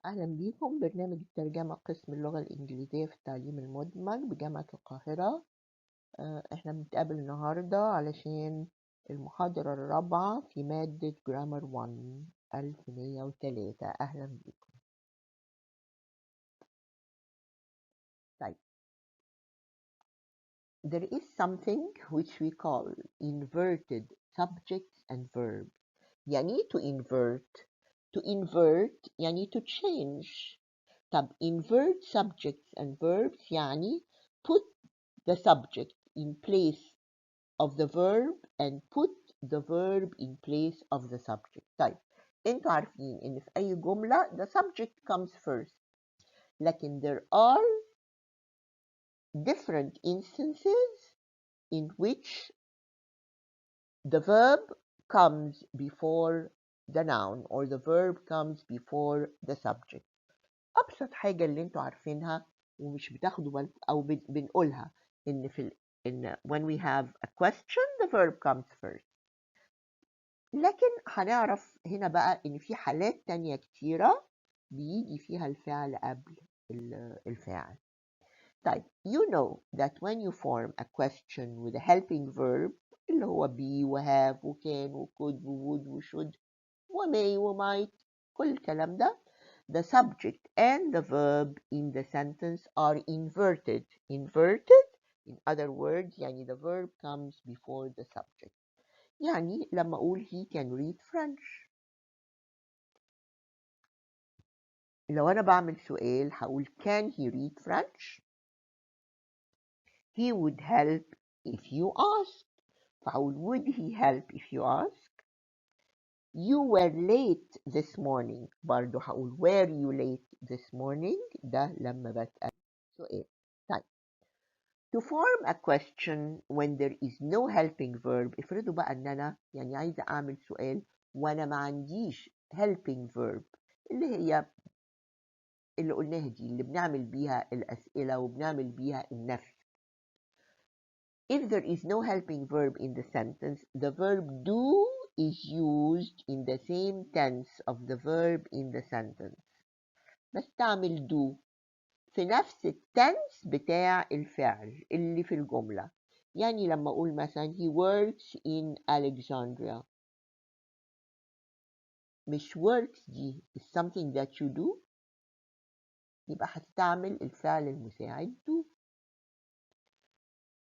أهلا بيكم برنامج الترجمة قسم اللغة الإنجليزية في التعليم المدمج بجامعة القاهرة. احنا بنتقابل النهاردة علشان المحاضرة الرابعة في مادة جرامر 1 1103. أهلا بيكم. طيب، there is something which we call inverted subjects and verbs. يعني ايه to invert؟ To invert يعني to change. طب invert subjects and verbs يعني put the subject in place of the verb and put the verb in place of the subject. طيب، انتوا عارفين ان في اي جملة the subject comes first، لكن there are different instances in which the verb comes before the noun or the verb comes before the subject. ابسط حاجة اللي انتوا عارفينها ومش بتاخدوا بالكم او بنقولها ان in when we have a question the verb comes first. لكن هنعرف هنا بقى ان في حالات تانية كتيرة بيجي فيها الفعل قبل الفاعل. طيب، you know that when you form a question with a helping verb اللي هو be وhave وcan وcould وwould وshould وmay وmight كل الكلام ده the subject and the verb in the sentence are inverted. Inverted in other words يعني the verb comes before the subject. يعني لما أقول he can read French، لو أنا بعمل سؤال هقول can he read French؟ he would help if you ask، فهقول would he help if you ask. You were late this morning، برضو هقول were you late this morning، ده لما بسأل سؤال. طيب، to form a question when there is no helping verb، افرضوا بقى ان انا يعني عايزه اعمل سؤال وانا ما عنديش helping verb اللي هي اللي قلناها دي اللي بنعمل بيها الاسئله وبنعمل بيها النفي. If there is no helping verb in the sentence, the verb do is used in the same tense of the verb in the sentence. بستعمل do في نفس التنس بتاع الفعل اللي في الجملة. يعني لما أقول مثلا he works in Alexandria، مش works دي is something that you do، يبقى هستعمل الفعل المساعد do.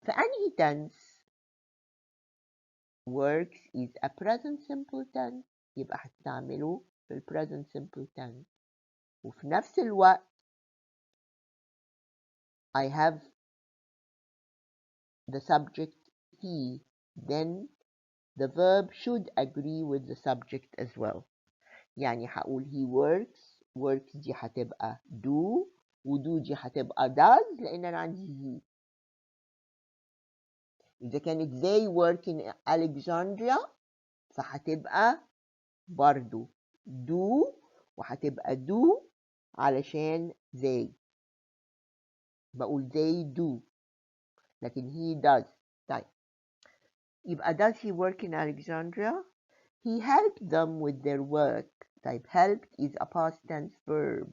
في أنهي tense؟ works is a present simple tense، يبقى هستعمله في ال present simple tense. وفي نفس الوقت I have the subject he, then the verb should agree with the subject as well. يعني هقول he works دي هتبقى do وdo دي هتبقى does لأن أنا عندي he. إذا كانت they work in Alexandria فهتبقى برضو do وهتبقى do علشان they، بقول they do لكن he does. طيب، يبقى does he work in Alexandria؟ He helped them with their work. طيب helped is a past tense verb،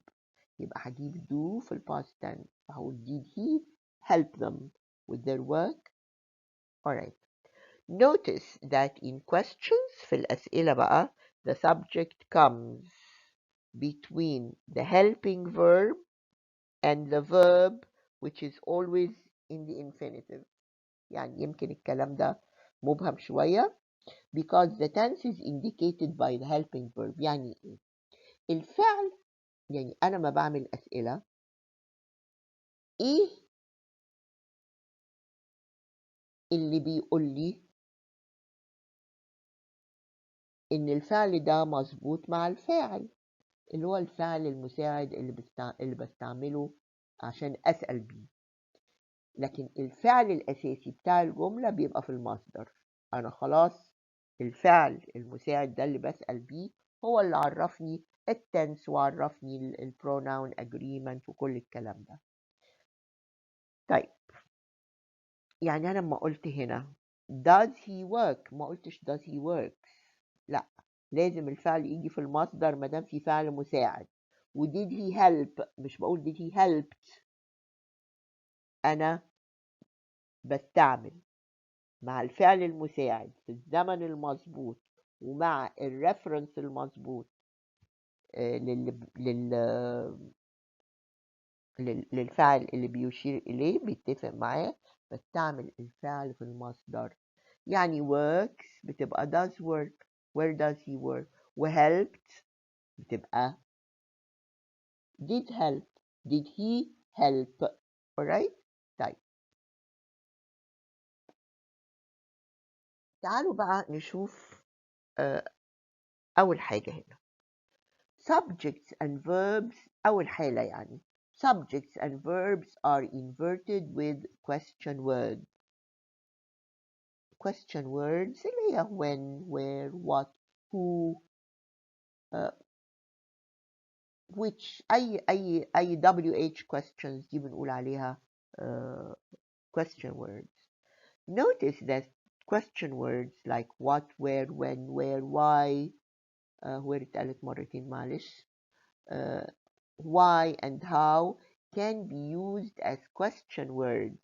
يبقى هجيب do في ال past tense فهقول did he help them with their work؟ Alright. Notice that in questions في الأسئلة بقى the subject comes between the helping verb and the verb which is always in the infinitive. يعني يمكن الكلام ده مبهم شوية because the tense is indicated by the helping verb. يعني ايه؟ الفعل يعني أنا ما بعمل أسئلة ايه اللي بيقول لي إن الفعل ده مظبوط مع الفاعل اللي هو الفعل المساعد اللي بستعمله عشان أسأل بيه. لكن الفعل الأساسي بتاع الجملة بيبقى في المصدر. أنا خلاص الفعل المساعد ده اللي بسأل بيه هو اللي عرفني التنس وعرفني البروناون agreement وكل الكلام ده. طيب، يعني أنا لما قلت هنا does he work ما قلتش does he works، لا، لازم الفعل يجي في المصدر ما دام في فعل مساعد، و did he help، مش بقول did he helped. أنا بستعمل مع الفعل المساعد في الزمن المظبوط ومع الريفرنس المظبوط للفعل اللي بيشير إليه، بيتفق معاه، بستعمل الفعل في المصدر. يعني works بتبقى does work. where does he work؟ و helped بتبقى did help. did he help؟ alright؟ طيب تعالوا بقى نشوف أول حاجة هنا subjects and verbs. أول حالة يعني subjects and verbs are inverted with question words. question words اللي هي when, where, what, who, which. أي WH questions دي بنقول عليها question words. Notice that question words like what, where, when, where, why, where اتقالت مرتين معلش, why and how can be used as question words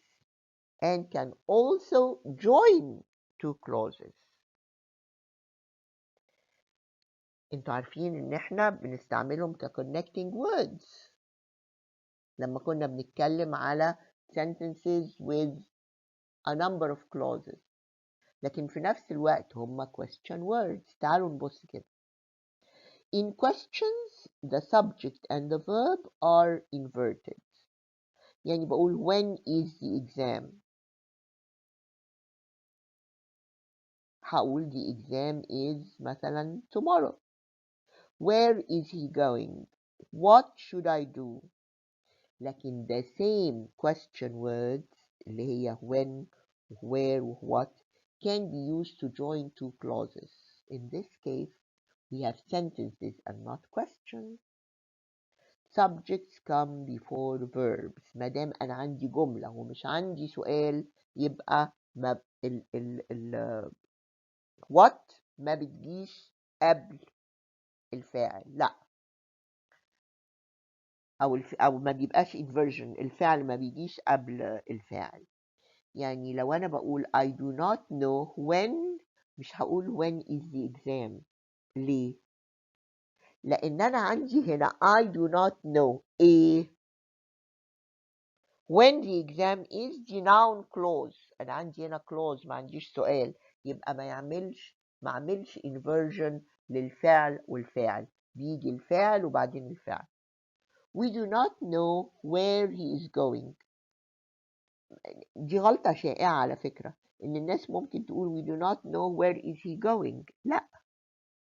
and can also join two clauses. انتوا عارفين ان احنا بنستعملهم كconnecting words لما كنا بنتكلم على sentences with a number of clauses، لكن في نفس الوقت هم question words. تعالوا نبص كده. In questions the subject and the verb are inverted. يعني بقول when is the exam، هقول the exam is مثلا tomorrow. Where is he going؟ What should I do؟ لكن the same question words اللي هي when, where, what can be used to join two clauses. In this case we have sentences and not questions. Subjects come before verbs. ما دام أنا عندي جملة ومش عندي سؤال يبقى ما what ما بتجيش قبل الفاعل، لا، أو ما بيبقاش inversion، الفعل ما بيجيش قبل الفاعل. يعني لو أنا بقول I do not know when، مش هقول when is the exam. ليه؟ لأن أنا عندي هنا I do not know إيه؟ when the exam is the noun clause. أنا عندي هنا clause ما عنديش سؤال، يبقى ما أعملش inversion للفعل والفاعل، بيجي الفعل وبعدين الفعل. We do not know where he is going. دي غلطة شائعة على فكرة، إن الناس ممكن تقول we do not know where is he going. لا،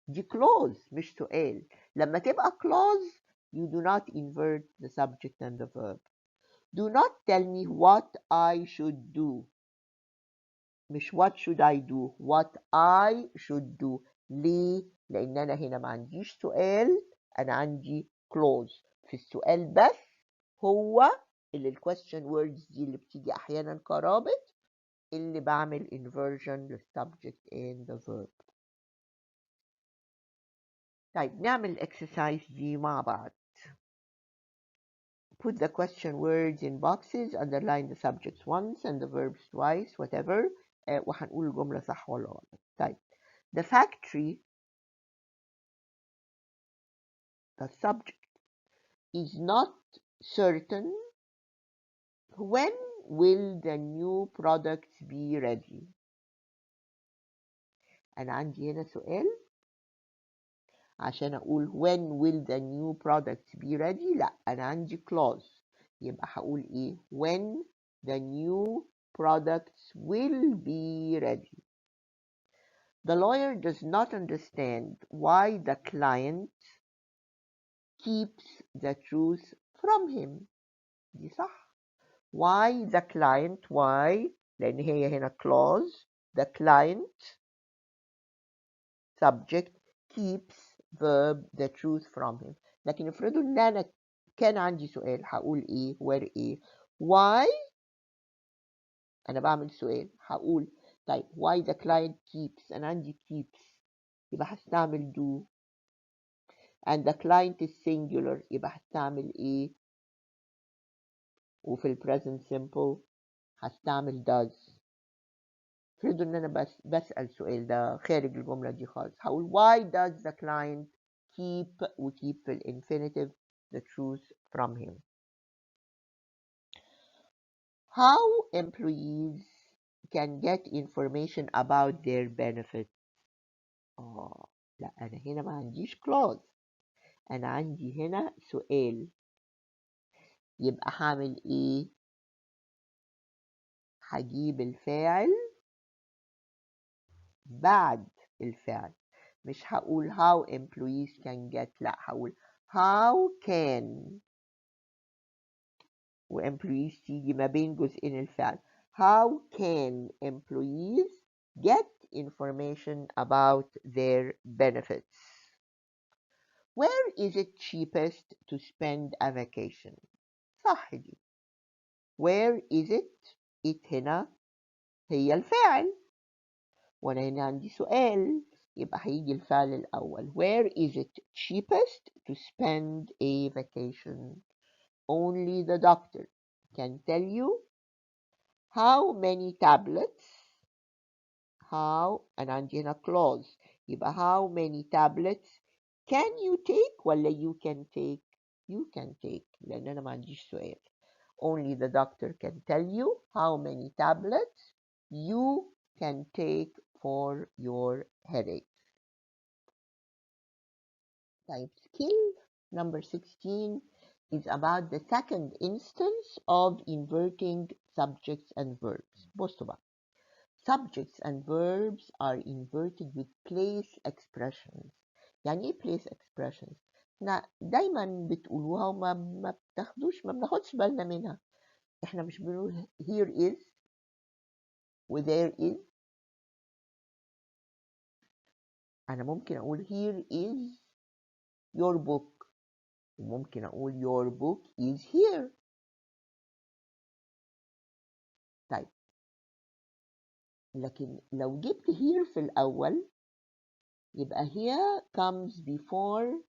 دي clause مش سؤال. لما تبقى clause you do not invert the subject and the verb. Do not tell me what I should do. مش what should I do، what I should do. ليه؟ لأن أنا هنا ما عنديش سؤال، أنا عندي clause. في السؤال بس هو اللي ال question words دي اللي بتيجي أحيانا كرابط اللي بعمل inversion لل subject and the verb. طيب نعمل exercise دي مع بعض. Put the question words in boxes, underline the subjects once and the verbs twice, whatever. وهنقول الجملة صح ولا غلط. طيب the factory، the subject, is not certain when will the new products be ready. أنا عندي هنا سؤال عشان أقول when will the new products be ready. لا، أنا عندي clause، يبقى هقول إيه؟ when the new products will be ready. The lawyer does not understand why the client keeps the truth from him. دي صح. Why the client؟ why لأن هي هنا clause. The client subject keeps verb the truth from him. لكن افرضوا ان انا كان عندي سؤال هقول ايه؟ where ايه؟ why انا بعمل سؤال هقول طيب why the client keeps، انا عندي keeps يبقى هستعمل do. and the client is singular يبقى هستعمل ايه؟ وفي ال present simple هستعمل does. افرضوا ان انا بسأل سؤال ده خارج الجملة دي خالص، هقول why does the client keep وkeep في infinitive the truth from him. How employees can get information about their benefits. لا أنا هنا ما عنديش clause، أنا عندي هنا سؤال، يبقى هعمل إيه؟ هجيب الفاعل بعد الفعل، مش هقول how employees can get، لا هقول how can، وemployees تيجي ما بين جزئين الفعل. How can employees get information about their benefits? Where is it cheapest to spend a vacation? صح دي. Where is it؟ it هنا هي الفاعل، وانا هنا عندي سؤال، يبقى هيجي الفعل الأول. Where is it cheapest to spend a vacation? Only the doctor can tell you. How many tablets? How أنا عندي هنا clause، يبقى how many tablets can you take ولا you can take؟ You can take لأن أنا ما عنديش سؤال. Only the doctor can tell you how many tablets you can take for your headache. Type skill number 16 is about the second instance of inverting subjects and verbs. بصوا بقى. Subjects and verbs are inverted with place expressions. يعني ايه place expressions؟ احنا دايما بتقولوها وما ما بناخدش بالنا منها. احنا مش بنقول here is و there is. انا ممكن اقول here is your book وممكن اقول your book is here. طيب لكن لو جبت here في الاول يبقى here comes before،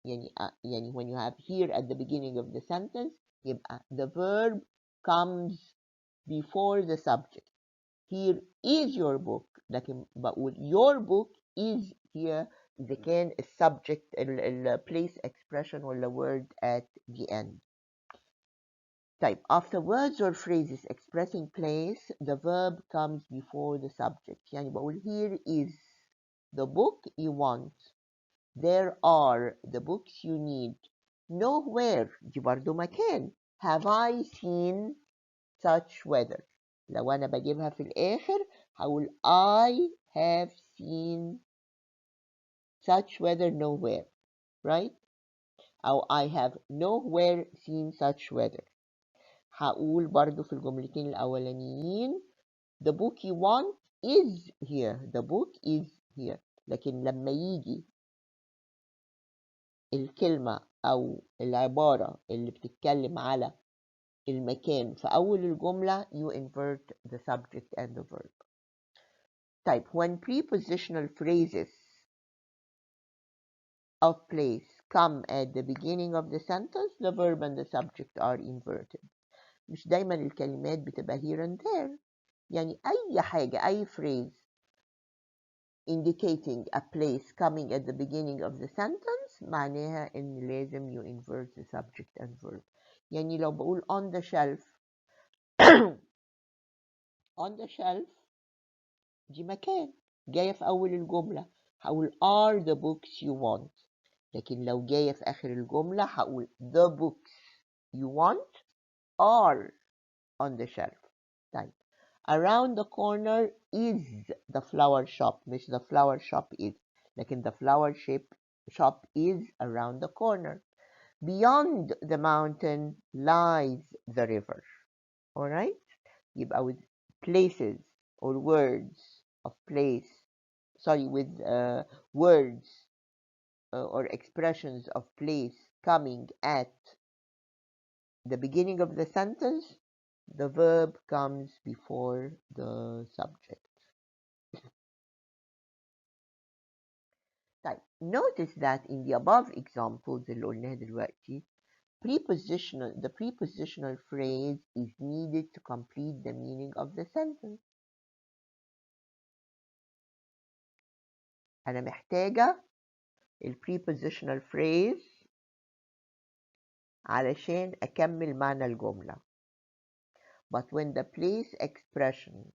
يعني when you have here at the beginning of the sentence يبقى the verb comes before the subject. Here is your book، لكن بقول your book is here إذا كان subject place expression ولا word at the end. طيب after words or phrases expressing place the verb comes before the subject. يعني بقول here is the book you want. There are the books you need. Nowhere دي برضو مكان. Have I seen such weather. لو أنا بجيبها في الآخر هقول I have seen such weather nowhere, right? أو I have nowhere seen such weather. هقول برضو في الجملتين الأولانيين the book you want is here. The book is here. لكن لما يجي الكلمة أو العبارة اللي بتتكلم على المكان في أول الجملة you invert the subject and the verb. طيب when prepositional phrases of place come at the beginning of the sentence the verb and the subject are inverted. مش دايما الكلمات بتبقى here and there. يعني أي حاجة أي phrase indicating a place coming at the beginning of the sentence معناها إن لازم you invert the subject and verb. يعني لو بقول on the shelf on the shelf دي مكان جاية في أول الجملة هقول are the books you want. لكن لو جاية في آخر الجملة هقول the books you want are on the shelf. طيب around the corner is the flower shop مش the flower shop is، لكن the flower shop is around the corner. Beyond the mountain lies the river. Alright? يبقى with places or words of place, sorry, with words or expressions of place coming at the beginning of the sentence, the verb comes before the subject. طيب notice that in the above examples اللي قلناها دلوقتي the prepositional phrase is needed to complete the meaning of the sentence. أنا محتاجة prepositional phrase علشان أكمل معنى الجملة. But when the place expression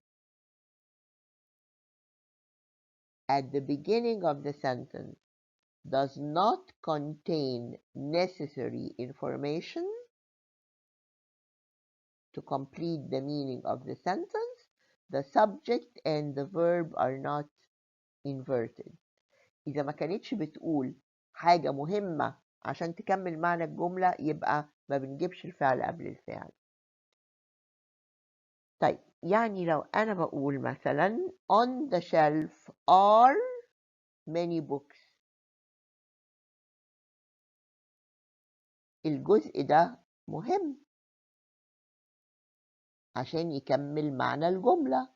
at the beginning of the sentence does not contain necessary information to complete the meaning of the sentence, the subject and the verb are not inverted. إذا ما كانتش بتقول حاجة مهمة عشان تكمل معنى الجملة يبقى ما بنجيبش الفعل قبل الفعل. طيب يعني لو أنا بقول مثلا on the shelf are many books، الجزء ده مهم عشان يكمل معنى الجملة،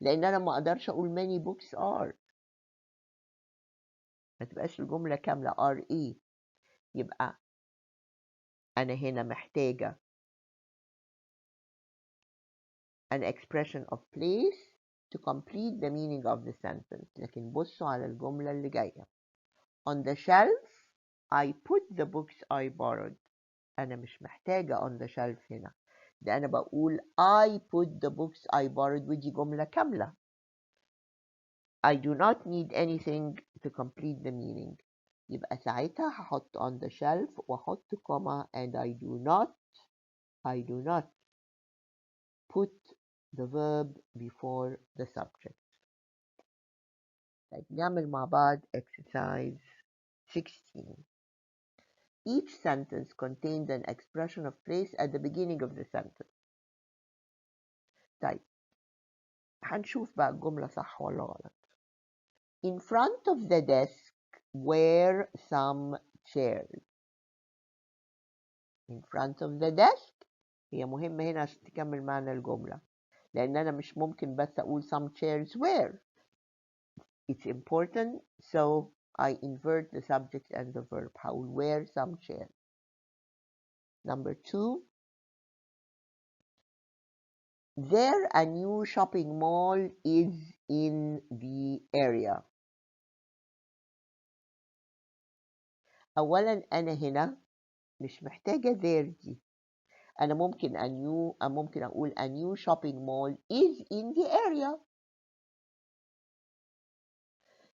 لأن أنا ما أقدرش أقول many books are، ما تبقاش الجملة كاملة are إيه. يبقى أنا هنا محتاجة an expression of place to complete the meaning of the sentence. لكن بصوا على الجملة اللي جاية. On the shelf I put the books I borrowed. أنا مش محتاجة on the shelf هنا، ده أنا بقول I put the books I borrowed ودي جملة كاملة. I do not need anything to complete the meaning. يبقى ساعتها هحط on the shelf وأحط comma and I do not put the verb before the subject. طيب نعمل مع بعض exercise 16. Each sentence contains an expression of place at the beginning of the sentence. طيب هنشوف بقى الجملة صح ولا غلط. In front of the desk were some chairs. In front of the desk هي مهمة هنا عشان تكمل معنى الجملة، لأن أنا مش ممكن بس أقول some chairs were. It's important, so I invert the subject and the verb. هقول were some chairs. Number 2, there a new shopping mall is in the area. أولا أنا هنا مش محتاجة there دي، أنا ممكن أقول a new shopping mall is in the area.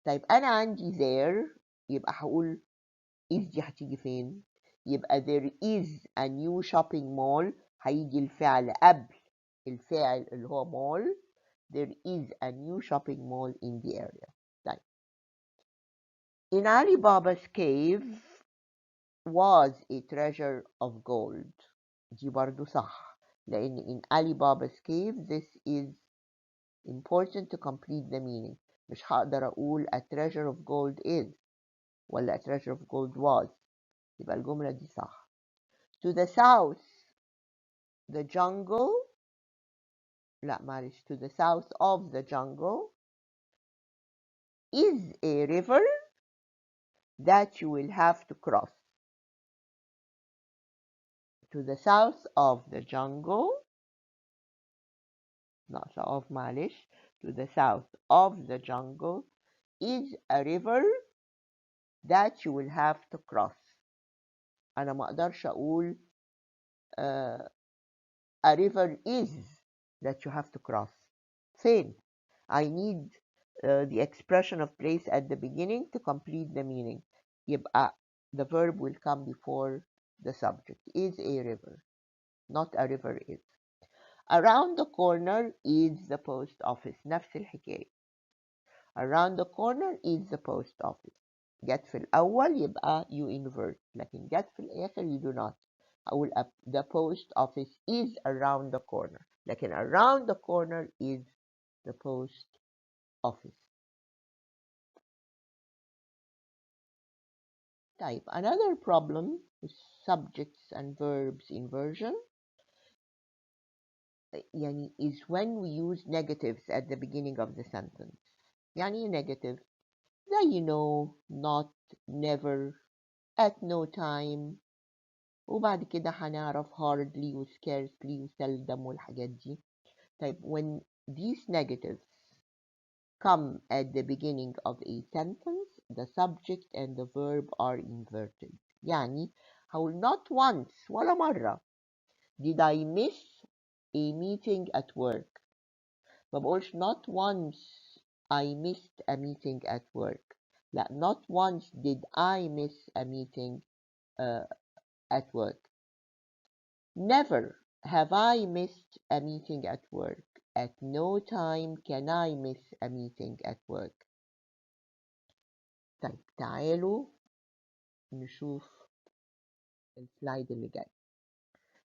طيب أنا عندي there يبقى هقول is دي هتيجي فين؟ يبقى there is a new shopping mall هيجي الفعل قبل الفاعل اللي هو mall. There is a new shopping mall in the area. طيب in Alibaba's cave was a treasure of gold. دي برضو صح، لأن in Alibaba's cave this is important to complete the meaning. مش هقدر أقول a treasure of gold is ولا a treasure of gold was، يبقى الجملة دي صح. To the south the jungle، لا معلش، to the south of the jungle is a river that you will have to cross. To the south of the jungle، ناقصة of معلش، to the south of the jungle is a river that you will have to cross. أنا ما أقدرش أقول a river is that you have to cross. فين؟ I need the expression of place at the beginning to complete the meaning. يبقى the verb will come before the subject. Is a river, not a river is. Around the corner is the post office. نفس الحكاية. Around the corner is the post office. جت في الأول يبقى you invert، لكن جت في الآخر you do not. أقول the post office is around the corner، لكن around the corner is the post office. طيب another problem with subjects and verbs inversion يعني is when we use negatives at the beginning of the sentence. يعني negative زي no, not, never, at no time. وبعد كده هنعرف hardly و scarcely و seldom والحاجات دي. طيب when these negatives come at the beginning of a sentence, the subject and the verb are inverted. يعني هقول not once ولا مرة did I miss a meeting at work. ما بقولش not once I missed a meeting at work. لا, not once did I miss a meeting at work. Never have I missed a meeting at work. At no time can I miss a meeting at work. طيب تعالوا نشوف السلايد اللي جاي.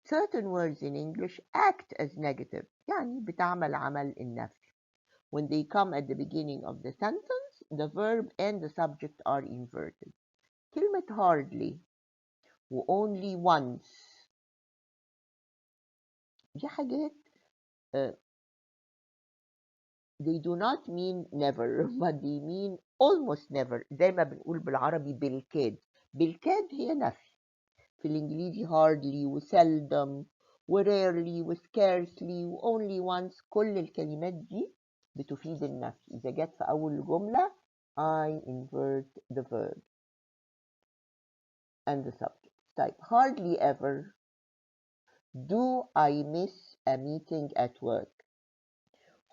Certain words in English act as negative. يعني بتعمل عمل النفي. When they come at the beginning of the sentence, the verb and the subject are inverted. كلمة hardly و only once دي حاجات they do not mean never but they mean almost never. زي ما بنقول بالعربي بالكاد. بالكاد هي نفي. في الإنجليزي hardly و seldom و rarely و scarcely و only once كل الكلمات دي بتفيد النفي. إذا جت في أول جملة I invert the verb and the subject. طيب hardly ever do I miss a meeting at work.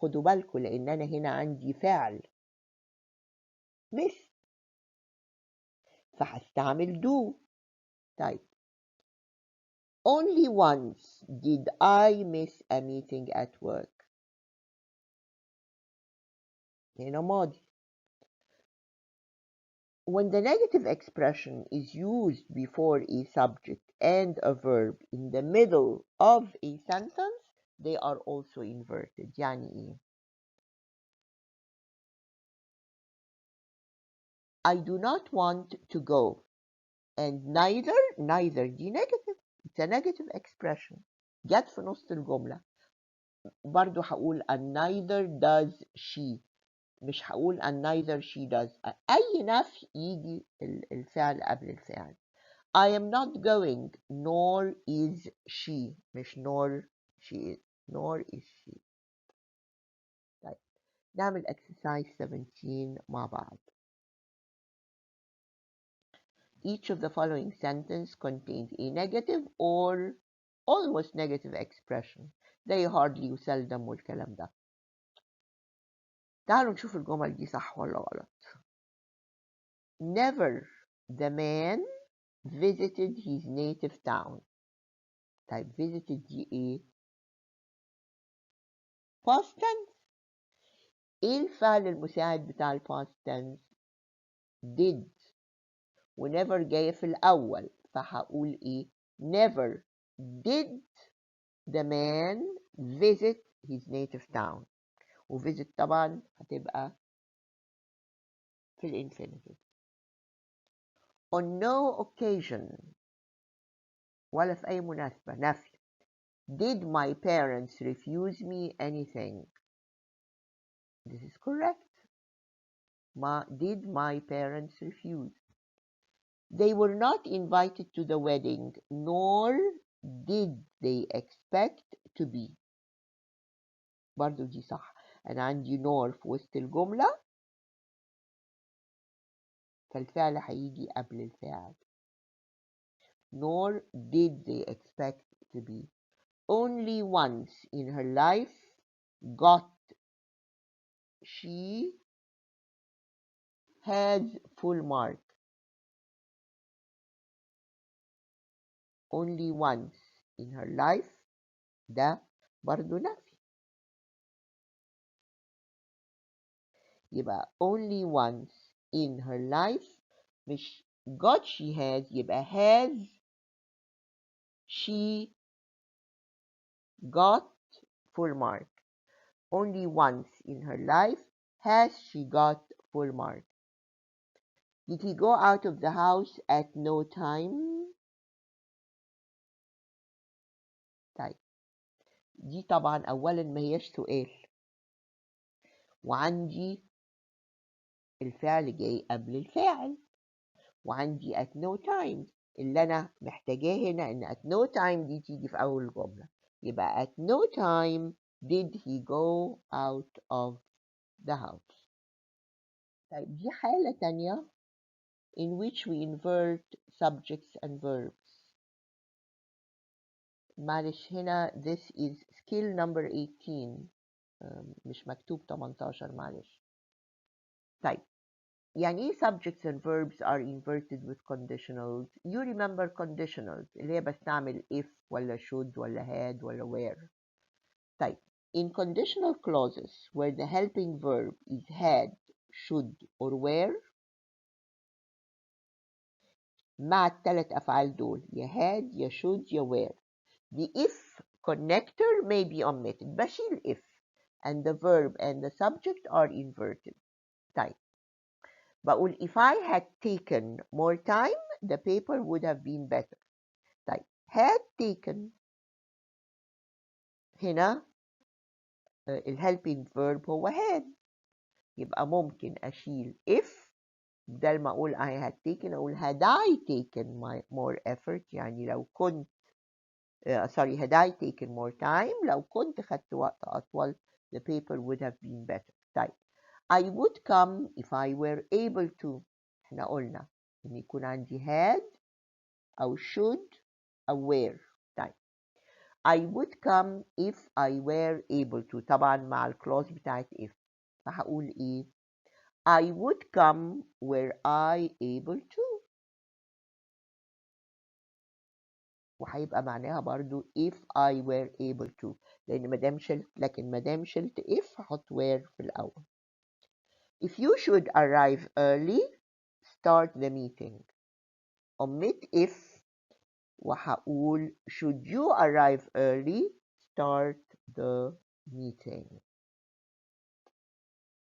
خدوا بالكم لأن أنا هنا عندي فعل miss فهستعمل do. طيب only once did I miss a meeting at work. هنا ماضي. When the negative expression is used before a subject and a verb in the middle of a sentence, they are also inverted. يعني إيه؟ I do not want to go. And neither دي negative. It's a negative expression. جت في نص الجملة. برضو هقول and neither does she. مش هقول and neither she does. أي نفي يجي الفعل قبل الفعل. I am not going nor is she. مش nor she is. nor is she. طيب نعمل exercise 17 مع بعض. Each of the following sentence contains a negative or almost negative expression. زي hardly و seldom والكلام ده. تعالوا نشوف الجمل دي صح ولا غلط. Never the man visited his native town. طيب visited دي ايه؟ past tense. ايه الفعل المساعد بتاع ال past tense؟ did. و never جاية في الأول فهقول ايه؟ never did the man visit his native town. و visit طبعا هتبقى في الانفينيتيف. On no occasion ولا في أي مناسبة نفي. Did my parents refuse me anything? This is correct. Did my parents refuse? They were not invited to the wedding, nor did they expect to be. برضو دي صح. أنا عندي nor في وسط الجملة فالفعل هيجي قبل الفاعل. Nor did they expect to be. Only once in her life got she has full mark. Only once in her life ده برضو نفي. يبقى only once in her life مش got she has يبقى has she got full mark. Only once in her life has she got full mark. Did he go out of the house at no time? طيب دي طبعا أولا ما هيش سؤال وعندي الفعل جاي قبل الفاعل، وعندي at no time. اللي أنا محتاجاه هنا إن at no time دي تيجي في أول الجملة. يبقى at no time did he go out of the house. طيب دي حالة تانية in which we invert subjects and verbs. معلش هنا this is skill number 18. مش مكتوب 18 معلش. طيب يعني ايه subjects and verbs are inverted with conditionals؟ You remember conditionals اللي هي بستعمل if ولا should ولا had ولا were. طيب in conditional clauses where the helping verb is had, should or were، مع الثلاث أفعال دول يا had يا should يا were، the if connector may be omitted. بشيل if and the verb and the subject are inverted. طيب بقول if I had taken more time the paper would have been better. طيب had taken هنا الhelping verb هو had، يبقى ممكن أشيل if بدل ما أقول I had taken أقول had I taken more effort. يعني لو كنت sorry had I taken more time لو كنت خدت وقت أطول the paper would have been better. طيب I would come if I were able to. احنا قلنا إن يكون عندي had أو should أو were. طيب I would come if I were able to، طبعا مع الكلوز بتاعت if، فهقول إيه؟ I would come were I able to، وهيبقى معناها برضو if I were able to، لأن مادام شلت، لكن مادام شلت if هحط were في الأول. If you should arrive early start the meeting. omit if وهقول should you arrive early start the meeting.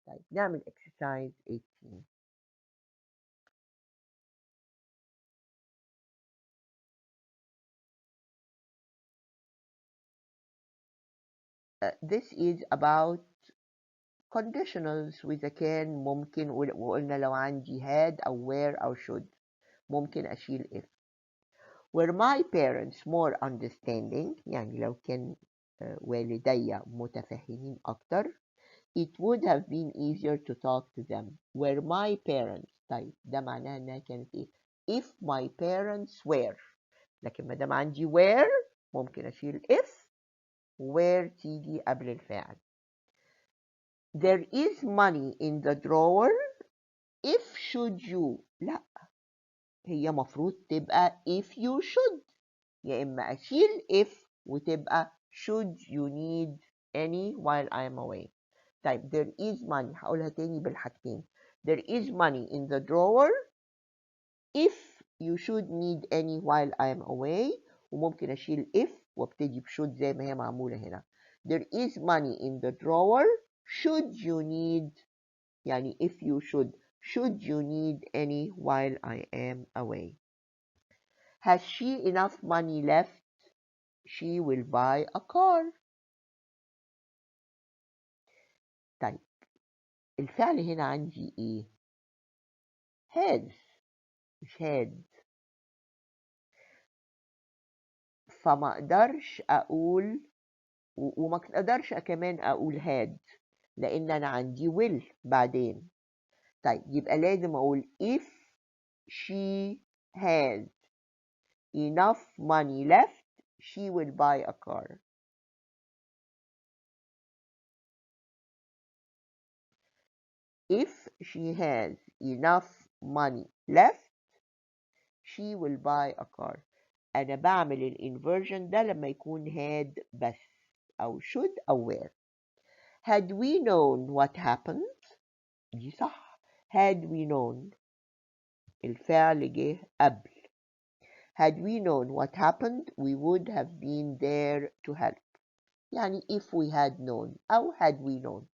طيب نعمل exercise 18. This is about conditionals وإذا كان ممكن، وقلنا لو عندي had أو were أو should ممكن أشيل if. Were my parents more understanding، يعني لو كان والدي متفهمين أكتر it would have been easier to talk to them. Were my parents، طيب ده معناها إنها كانت إيه؟ if my parents were، لكن ما دام عندي were ممكن أشيل if were تيجي قبل الفاعل. There is money in the drawer if should you، لا هي مفروض تبقى if you should، يا إما أشيل if وتبقى should you need any while I am away. طيب there is money هقولها تاني بالحاجتين. There is money in the drawer if you should need any while I am away، وممكن أشيل if وابتدي بshould زي ما هي معمولة هنا. There is money in the drawer should you need، يعني if you should you need any while I am away. Has she enough money left? She will buy a car. طيب الفعل هنا عندي ايه؟ has مش had، فما اقدرش اقول وما اقدرش كمان اقول had لان انا عندي will بعدين. طيب يبقى لازم اقول if she has enough money left she will buy a car. If she has enough money left she will buy a car. أنا بعمل الانفرجن ده لما يكون had بس أو should أو were. Had we known what happened دي صح. Had we known الفعل جه قبل. Had we known what happened we would have been there to help. يعني if we had known أو had we known.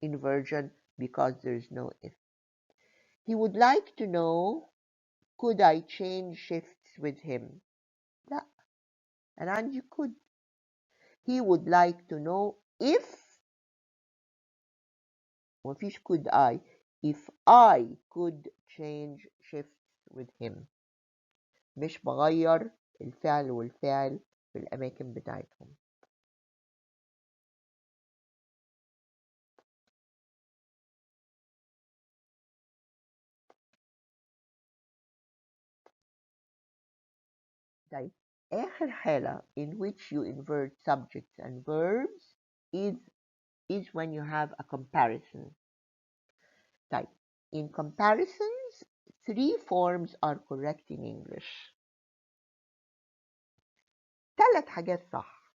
Inversion because there's no if. He would like to know could I change shifts with him. لا أنا عندي could. He would like to know if مفيش could I. if I could change shifts with him. مش بغير الفعل والفاعل في الأماكن بتاعتهم. طيب آخر حالة in which you invert subjects and verbs is when you have a comparison. طيب in comparisons 3 forms are correct in English. 3 حاجات صح.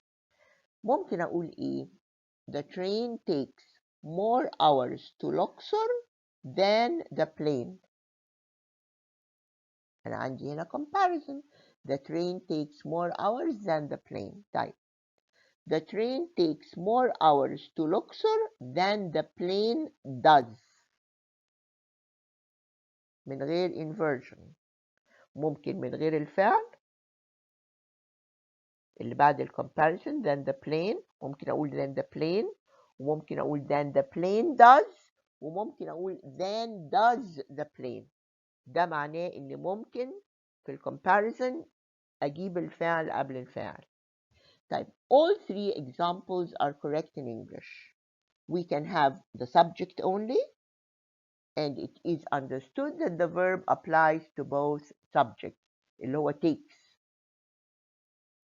ممكن أقول إيه؟ The train takes more hours to Luxor than the plane. أنا عندي هنا comparison. The train takes more hours than the plane. طيب the train takes more hours to Luxor than the plane does. من غير inversion. ممكن من غير الفعل اللي بعد ال comparison than the plane. ممكن أقول than the plane وممكن أقول than the plane does وممكن أقول than does the plane. ده معناه إن ممكن في ال comparison أجيب الفعل قبل الفاعل. طيب all 3 examples are correct in English. We can have the subject only and it is understood that the verb applies to both subjects اللي هو takes.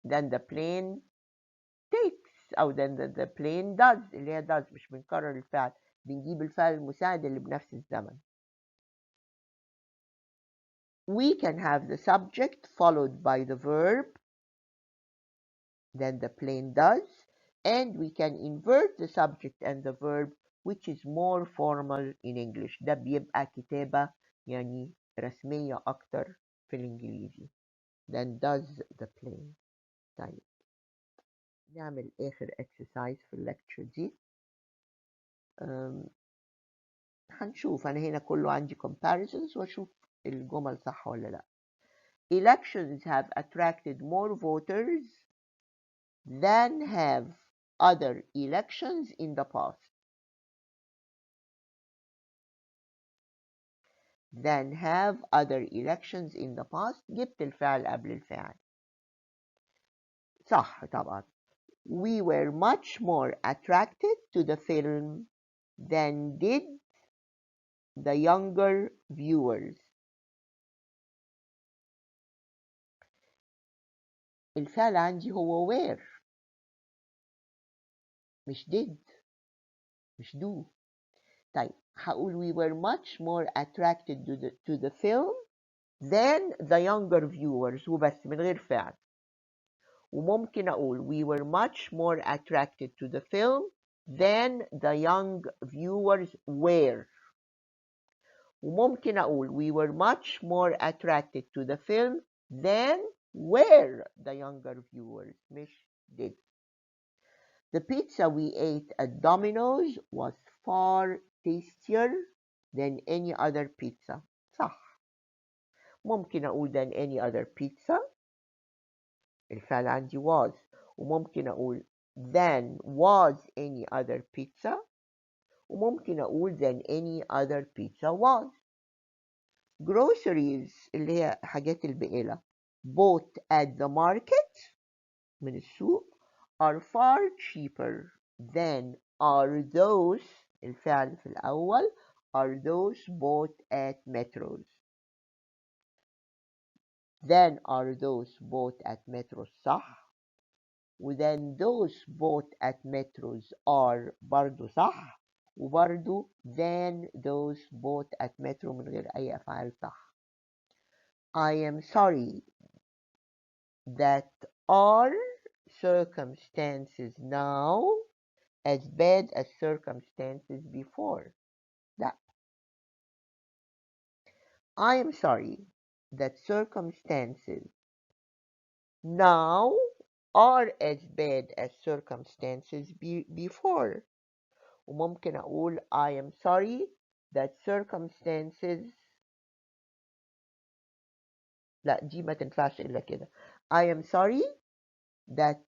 Then the plane takes أو then the plane does اللي هي does. مش بنكرر الفعل، بنجيب الفعل المساعد اللي بنفس الزمن. We can have the subject followed by the verb then the plane does, and we can invert the subject and the verb which is more formal in English. ده بيبقى كتابة يعني رسمية أكتر في الإنجليزي. Then does the plane. طيب نعمل آخر exercise في الليكتشر دي. هنشوف أنا هنا كله عندي comparisons وأشوف الجمل صح ولا لا. Elections have attracted more voters than have other elections in the past. Than have other elections in the past. جبت الفعل قبل الفعل. صح طبعا. We were much more attracted to the film than did the younger viewers. الفعل عندي هو were مش did مش do. طيب هقول we were much more attracted to the film than the younger viewers وبس من غير فعل. وممكن أقول we were much more attracted to the film than the young viewers were. وممكن أقول we were much more attracted to the film than were the younger viewers مش did. The pizza we ate at Domino's was far tastier than any other pizza. صح. ممكن أقول than any other pizza الفعل عندي was وممكن أقول than was any other pizza وممكن أقول than any other pizza was. Groceries اللي هي حاجات البقالة bought at the market من السوق are far cheaper than are those الفعل في الأول are those bought at metros. Then are those bought at metros صح. وthen those bought at metros are برضو صح وبرضو than those bought at metro من غير أي أفعال صح. I am sorry that our circumstances now as bad as circumstances before. لا. I am sorry that circumstances now are as bad as circumstances before. وممكن أقول I am sorry that circumstances لا دي ما تنفعش إلا كده. I am sorry that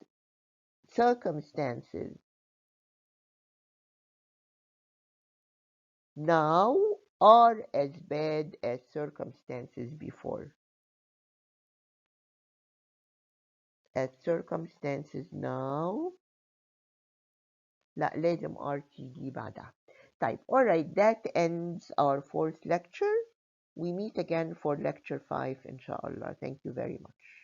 circumstances now are as bad as circumstances before. As circumstances now. لا لازم RTD بعدها. طيب alright, that ends our 4th lecture. We meet again for lecture 5 inshallah. Thank you very much.